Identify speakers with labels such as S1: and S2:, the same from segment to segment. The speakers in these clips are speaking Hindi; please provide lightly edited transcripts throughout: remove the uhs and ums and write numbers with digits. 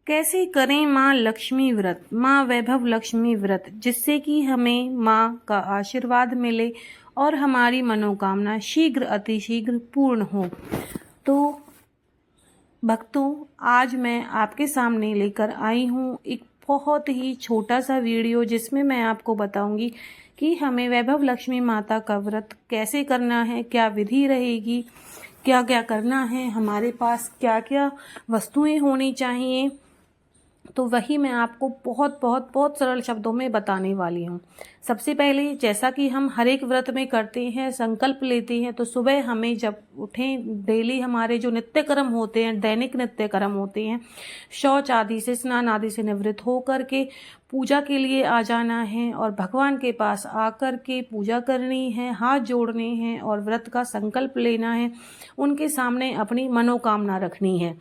S1: कैसे करें माँ लक्ष्मी व्रत, माँ वैभव लक्ष्मी व्रत, जिससे कि हमें माँ का आशीर्वाद मिले और हमारी मनोकामना शीघ्र अतिशीघ्र पूर्ण हो। तो भक्तों, आज मैं आपके सामने लेकर आई हूँ एक बहुत ही छोटा सा वीडियो, जिसमें मैं आपको बताऊंगी कि हमें वैभव लक्ष्मी माता का व्रत कैसे करना है, क्या विधि रहेगी, क्या क्या करना है, हमारे पास क्या क्या वस्तुएं होनी चाहिए। तो वही मैं आपको बहुत बहुत बहुत सरल शब्दों में बताने वाली हूँ। सबसे पहले, जैसा कि हम हर एक व्रत में करते हैं, संकल्प लेते हैं, तो सुबह हमें जब उठें, डेली हमारे जो नित्य कर्म होते हैं, दैनिक नित्य कर्म होते हैं, शौच आदि से, स्नान आदि से निवृत्त हो करके पूजा के लिए आ जाना है और भगवान के पास आकर के पूजा करनी है, हाथ जोड़ने हैं और व्रत का संकल्प लेना है। उनके सामने अपनी मनोकामना रखनी है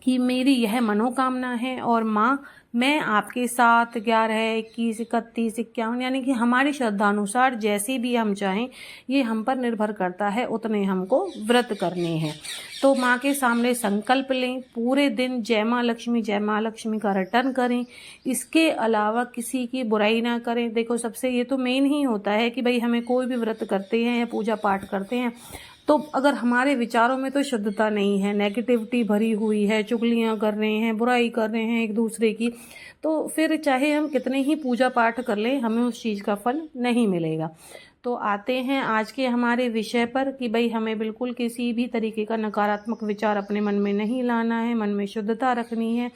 S1: कि मेरी यह मनोकामना है और माँ, मैं आपके साथ 11, 21, 31, 51 यानी कि हमारी श्रद्धा अनुसार जैसे भी हम चाहें, ये हम पर निर्भर करता है, उतने हमको व्रत करने हैं। तो माँ के सामने संकल्प लें, पूरे दिन जय माँ लक्ष्मी का रटन करें। इसके अलावा किसी की बुराई ना करें। देखो, सबसे ये तो मेन ही होता है कि भाई हमें कोई भी व्रत करते हैं या पूजा पाठ करते हैं, तो अगर हमारे विचारों में तो शुद्धता नहीं है, नेगेटिविटी भरी हुई है, चुगलियां कर रहे हैं, बुराई कर रहे हैं एक दूसरे की, तो फिर चाहे हम कितने ही पूजा पाठ कर लें, हमें उस चीज़ का फल नहीं मिलेगा। तो आते हैं आज के हमारे विषय पर कि भाई हमें बिल्कुल किसी भी तरीके का नकारात्मक विचार अपने मन में नहीं लाना है, मन में शुद्धता रखनी है,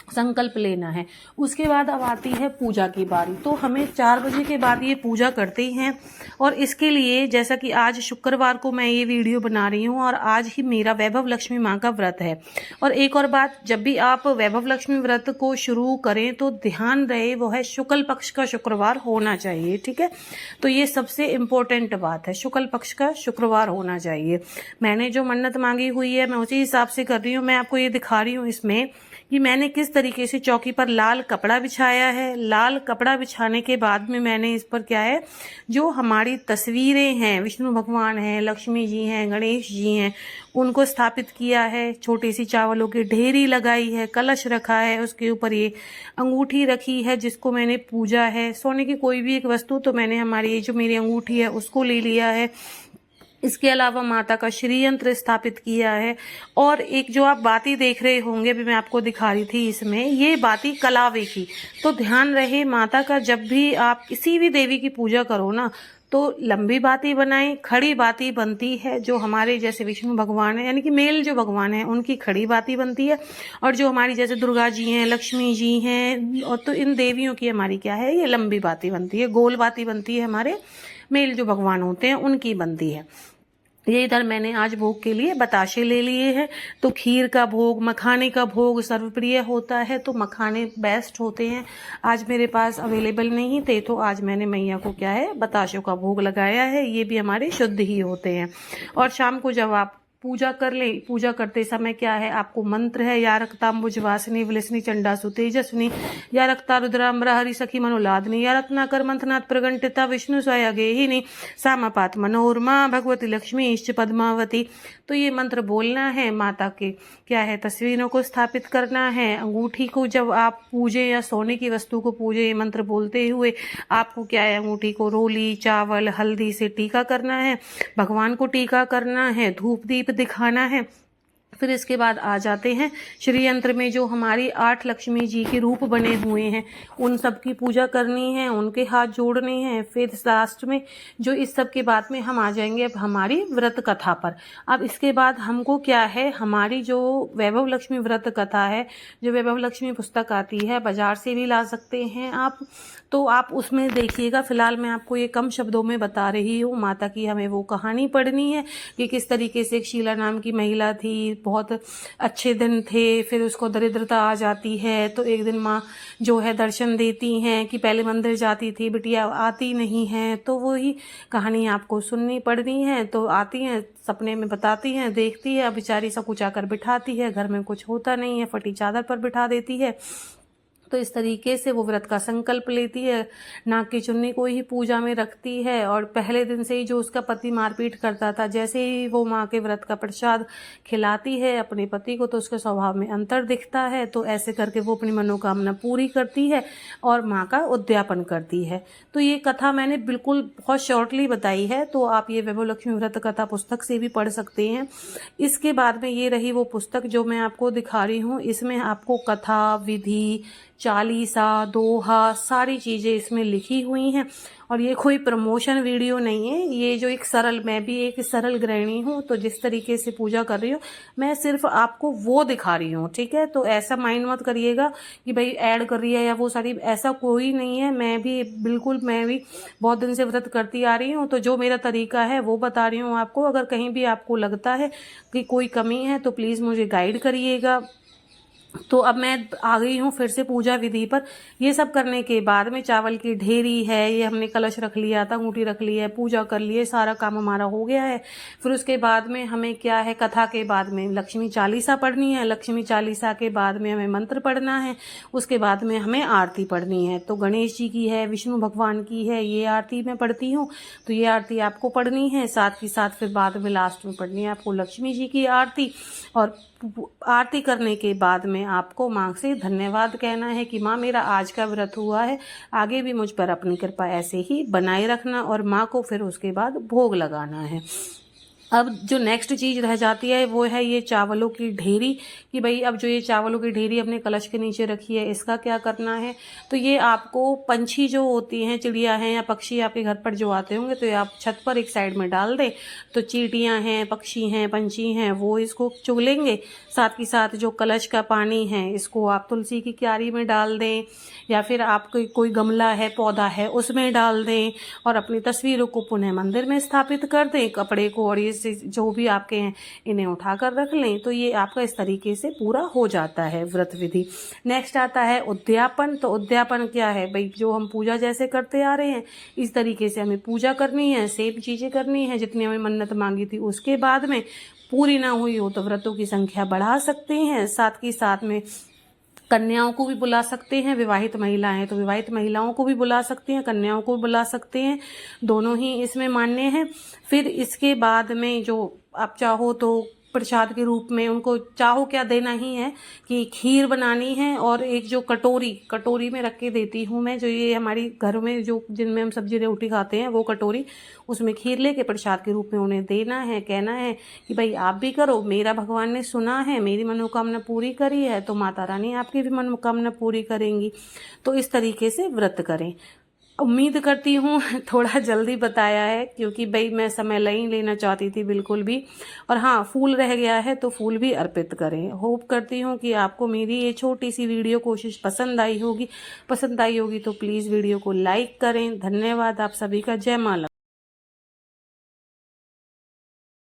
S1: संकल्प लेना है। उसके बाद अब आती है पूजा की बारी। तो हमें 4 बजे के बाद ये पूजा करते हैं और इसके लिए, जैसा कि आज शुक्रवार को मैं ये वीडियो बना रही हूँ और आज ही मेरा वैभव लक्ष्मी माँ का व्रत है। और एक और बात, जब भी आप वैभव लक्ष्मी व्रत को शुरू करें तो ध्यान रहे वो है शुक्ल पक्ष का शुक्रवार होना चाहिए, ठीक है। तो ये सबसे इम्पोर्टेंट बात है, शुक्ल पक्ष का शुक्रवार होना चाहिए। मैंने जो मन्नत मांगी हुई है मैं उसी हिसाब से कर रही हूँ। मैं आपको ये दिखा रही हूँ इसमें कि मैंने किस तरीके से चौकी पर लाल कपड़ा बिछाया है। लाल कपड़ा बिछाने के बाद में मैंने इस पर क्या है, जो हमारी तस्वीरें हैं, विष्णु भगवान हैं, लक्ष्मी जी हैं, गणेश जी हैं, उनको स्थापित किया है। छोटी सी चावलों की ढेरी लगाई है, कलश रखा है, उसके ऊपर ये अंगूठी रखी है जिसको मैंने पूजा है। सोने की कोई भी एक वस्तु, तो मैंने हमारी ये जो मेरी अंगूठी है उसको ले लिया है। इसके अलावा माता का श्री यंत्र स्थापित किया है। और एक जो आप बाती देख रहे होंगे, अभी मैं आपको दिखा रही थी, इसमें ये बाती कलावे की। तो ध्यान रहे, माता का जब भी आप किसी भी देवी की पूजा करो ना, तो लंबी बाती बनाएं। खड़ी बाती बनती है, जो हमारे जैसे विष्णु भगवान है, यानी कि मेल जो भगवान है उनकी खड़ी बाती बनती है। और जो हमारी जैसे दुर्गा जी हैं, लक्ष्मी जी हैं, और तो इन देवियों की हमारी क्या है, ये लंबी बाती बनती है, गोल बाती बनती है, हमारे मेल जो भगवान होते हैं उनकी बनती है। ये इधर मैंने आज भोग के लिए बताशे ले लिए हैं। तो खीर का भोग, मखाने का भोग सर्वप्रिय होता है, तो मखाने बेस्ट होते हैं। आज मेरे पास अवेलेबल नहीं थे, तो आज मैंने मैया को क्या है, बताशों का भोग लगाया है। ये भी हमारे शुद्ध ही होते हैं। और शाम को जब आप पूजा कर ले, पूजा करते समय क्या है, आपको मंत्र है, या रक्तांबुज वासिनी विलसनी चंडासु तेजस्विनी, या रक्ता रुद्राम्बर हरि सखी मनोलादनी, या रत्नाकर मंथनाथ प्रगंटिता विष्णु स्वया गेहिनी, सामापात मनोरमा भगवती लक्ष्मी इष्ट पद्मावती। तो ये मंत्र बोलना है। माता के क्या है, तस्वीरों को स्थापित करना है। अंगूठी को जब आप पूजे या सोने की वस्तु को पूजे, ये मंत्र बोलते हुए आपको क्या है, अंगूठी को रोली, चावल, हल्दी से टीका करना है, भगवान को टीका करना है, धूप दीप दिखाना है। फिर इसके बाद आ जाते हैं श्री यंत्र में, जो हमारी 8 लक्ष्मी जी के रूप बने हुए हैं, उन सब की पूजा करनी है, उनके हाथ जोड़ने हैं। फिर लास्ट में जो इस सब के बाद में हम आ जाएंगे अब हमारी व्रत कथा पर। अब इसके बाद हमको क्या है, हमारी जो वैभव लक्ष्मी व्रत कथा है, जो वैभव लक्ष्मी पुस्तक आती है, बाजार से भी ला सकते हैं आप, तो आप उसमें देखिएगा। फिलहाल मैं आपको ये कम शब्दों में बता रही हूँ। माता की हमें वो कहानी पढ़नी है कि किस तरीके से एक शीला नाम की महिला थी, बहुत अच्छे दिन थे, फिर उसको दरिद्रता आ जाती है। तो एक दिन माँ जो है दर्शन देती हैं कि पहले मंदिर जाती थी, बिटिया आती नहीं है। तो वही कहानी आपको सुननी पड़नी है। तो आती हैं, सपने में बताती हैं, देखती है, बेचारी सब कुछ आकर बिठाती है, घर में कुछ होता नहीं है, फटी चादर पर बिठा देती है। तो इस तरीके से वो व्रत का संकल्प लेती है, नाग की चुन्नी को ही पूजा में रखती है। और पहले दिन से ही जो उसका पति मारपीट करता था, जैसे ही वो माँ के व्रत का प्रसाद खिलाती है अपने पति को, तो उसके स्वभाव में अंतर दिखता है। तो ऐसे करके वो अपनी मनोकामना पूरी करती है और माँ का उद्यापन करती है। तो ये कथा मैंने बिल्कुल बहुत शॉर्टली बताई है, तो आप ये वैभव लक्ष्मी व्रत कथा पुस्तक से भी पढ़ सकते हैं। इसके बाद में ये रही वो पुस्तक जो मैं आपको दिखा रही हूँ। इसमें आपको कथा, विधि, चालीसा, दोहा, सारी चीज़ें इसमें लिखी हुई हैं। और ये कोई प्रमोशन वीडियो नहीं है, ये जो मैं भी एक सरल गृहिणी हूँ, तो जिस तरीके से पूजा कर रही हूँ मैं सिर्फ आपको वो दिखा रही हूँ, ठीक है। तो ऐसा माइंड मत करिएगा कि भाई ऐड कर रही है या वो सारी, ऐसा कोई नहीं है। मैं भी बहुत दिन से व्रत करती आ रही हूँ, तो जो मेरा तरीका है वो बता रही हूँ आपको। अगर कहीं भी आपको लगता है कि कोई कमी है तो प्लीज़ मुझे गाइड करिएगा। तो अब मैं आ गई हूँ फिर से पूजा विधि पर। ये सब करने के बाद में चावल की ढेरी है, ये हमने कलश रख लिया था, अंगूठी रख ली है, पूजा कर लिए, सारा काम हमारा हो गया है। फिर उसके बाद में हमें क्या है, कथा के बाद में लक्ष्मी चालीसा पढ़नी है। लक्ष्मी चालीसा के बाद में हमें मंत्र पढ़ना है। उसके बाद में हमें आरती पढ़नी है। तो गणेश जी की है, विष्णु भगवान की है, ये आरती मैं पढ़ती हूँ, तो ये आरती आपको पढ़नी है। साथ ही साथ फिर बाद में लास्ट में पढ़नी है आपको लक्ष्मी जी की आरती। और आरती करने के बाद में आपको माँ से धन्यवाद कहना है कि माँ मेरा आज का व्रत हुआ है, आगे भी मुझ पर अपनी कृपा ऐसे ही बनाए रखना। और माँ को फिर उसके बाद भोग लगाना है। अब जो नेक्स्ट चीज़ रह जाती है वो है ये चावलों की ढेरी, कि भाई अब जो ये चावलों की ढेरी अपने कलश के नीचे रखी है, इसका क्या करना है। तो ये आपको पंछी जो होती हैं, चिड़िया हैं या पक्षी आपके घर पर जो आते होंगे, तो ये आप छत पर एक साइड में डाल दें। तो चींटियाँ हैं, पक्षी हैं, पंछी हैं, वो इसको चुग लेंगे। साथ ही साथ जो कलश का पानी है इसको आप तुलसी की क्यारी में डाल दें, या फिर आप कोई गमला है, पौधा है, उसमें डाल दें। और अपनी तस्वीरों को पुनः मंदिर में स्थापित कर दें। कपड़े को और ये जो भी आपके हैं इन्हें उठाकर रख लें। तो ये आपका इस तरीके से पूरा हो जाता है व्रत विधि। नेक्स्ट आता है उद्यापन। तो उद्यापन क्या है भाई, जो हम पूजा जैसे करते आ रहे हैं इस तरीके से हमें पूजा करनी है, सेम चीज़ें करनी है जितनी हमें मन्नत मांगी थी। उसके बाद में पूरी ना हुई हो तो व्रतों की संख्या बढ़ा सकते हैं। साथ ही साथ में कन्याओं को भी बुला सकते हैं। विवाहित महिलाएं तो विवाहित महिलाओं को भी बुला सकते हैं, कन्याओं को बुला सकते हैं, दोनों ही इसमें मान्य हैं। फिर इसके बाद में जो आप चाहो तो प्रसाद के रूप में उनको चाहो क्या देना ही है कि खीर बनानी है। और एक जो कटोरी में रख के देती हूँ मैं, जो ये हमारी घर में जो जिनमें हम सब्जी रोटी खाते हैं वो कटोरी, उसमें खीर लेके प्रसाद के रूप में उन्हें देना है। कहना है कि भाई आप भी करो, मेरा भगवान ने सुना है, मेरी मनोकामना पूरी करी है, तो माता रानी आपकी भी मनोकामना पूरी करेंगी। तो इस तरीके से व्रत करें। उम्मीद करती हूँ थोड़ा जल्दी बताया है, क्योंकि भाई मैं समय नहीं लेना चाहती थी बिल्कुल भी। और हाँ, फूल रह गया है तो फूल भी अर्पित करें। होप करती हूँ कि आपको मेरी ये छोटी सी वीडियो कोशिश पसंद आई होगी तो प्लीज़ वीडियो को लाइक करें। धन्यवाद आप सभी का। जय माँ।